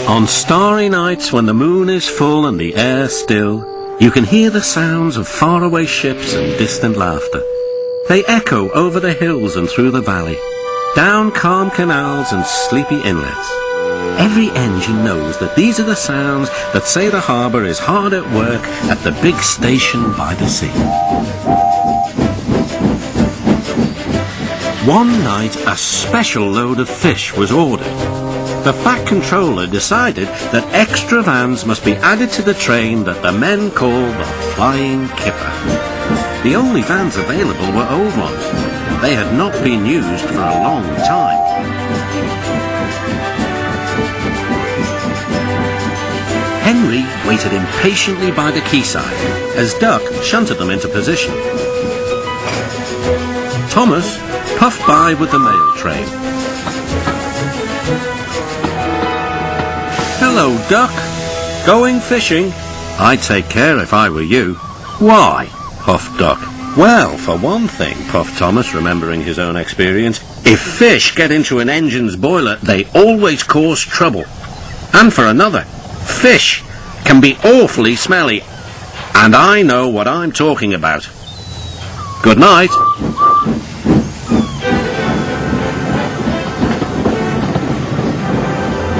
On starry nights when the moon is full and the air still, you can hear the sounds of faraway ships and distant laughter. They echo over the hills and through the valley, down calm canals and sleepy inlets. Every engine knows that these are the sounds that say the harbour is hard at work at the big station by the sea. One night, a special load of fish was ordered. The Fat Controller decided that extra vans must be added to the train that the men called the Flying Kipper. The only vans available were old ones. They had not been used for a long time. Henry waited impatiently by the quayside as Duck shunted them into position. Thomas puffed by with the mail train. Hello, Duck. Going fishing? I'd take care if I were you. Why? Puffed Duck. Well, for one thing, puffed Thomas, remembering his own experience, if fish get into an engine's boiler, they always cause trouble. And for another, fish can be awfully smelly, and I know what I'm talking about. Good night.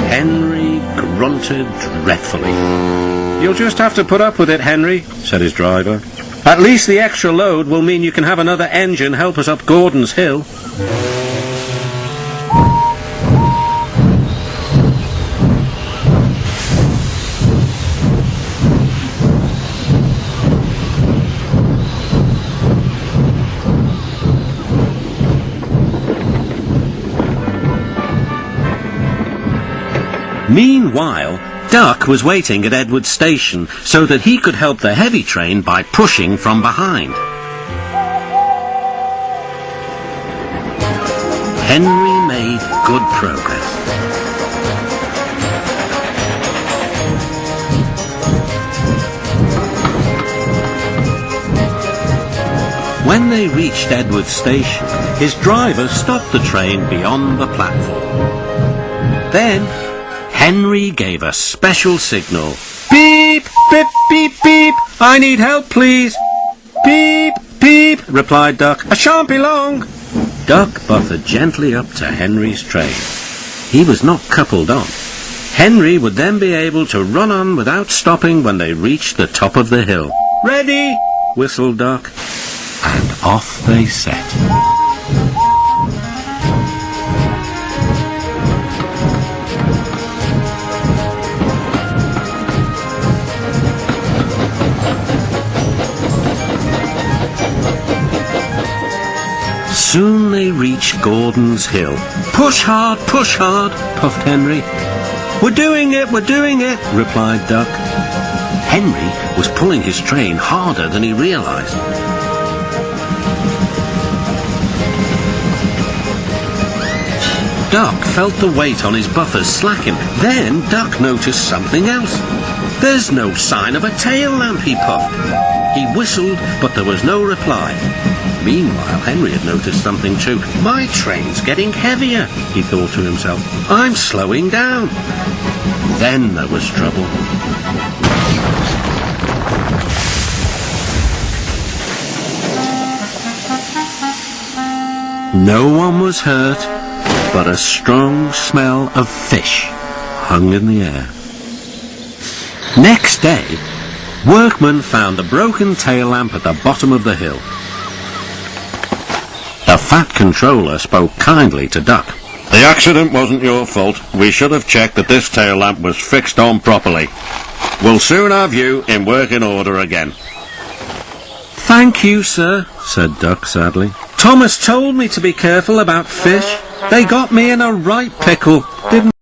Henry grunted dreadfully. You'll just have to put up with it, Henry, said his driver. At least the extra load will mean you can have another engine help us up Gordon's Hill. Meanwhile, Duck was waiting at Edward Station so that he could help the heavy train by pushing from behind. Henry made good progress. When they reached Edward Station, his driver stopped the train beyond the platform. Then Henry gave a special signal. Beep, beep, beep, beep. I need help, please. Beep, beep, replied Duck. I shan't be long. Duck buffered gently up to Henry's train. He was not coupled on. Henry would then be able to run on without stopping when they reached the top of the hill. Ready, whistled Duck, and off they set. Soon they reached Gordon's Hill. Push hard, puffed Henry. We're doing it, replied Duck. Henry was pulling his train harder than he realized. Duck felt the weight on his buffers slacken. Then Duck noticed something else. There's no sign of a tail lamp, he puffed. He whistled, but there was no reply. Meanwhile, Henry had noticed something too. My train's getting heavier, he thought to himself. I'm slowing down. Then there was trouble. No one was hurt, but a strong smell of fish hung in the air. Next day, workmen found the broken tail lamp at the bottom of the hill. The Fat Controller spoke kindly to Duck. The accident wasn't your fault. We should have checked that this tail lamp was fixed on properly. We'll soon have you in working order again. Thank you, sir, said Duck sadly. Thomas told me to be careful about fish. They got me in a right pickle, didn't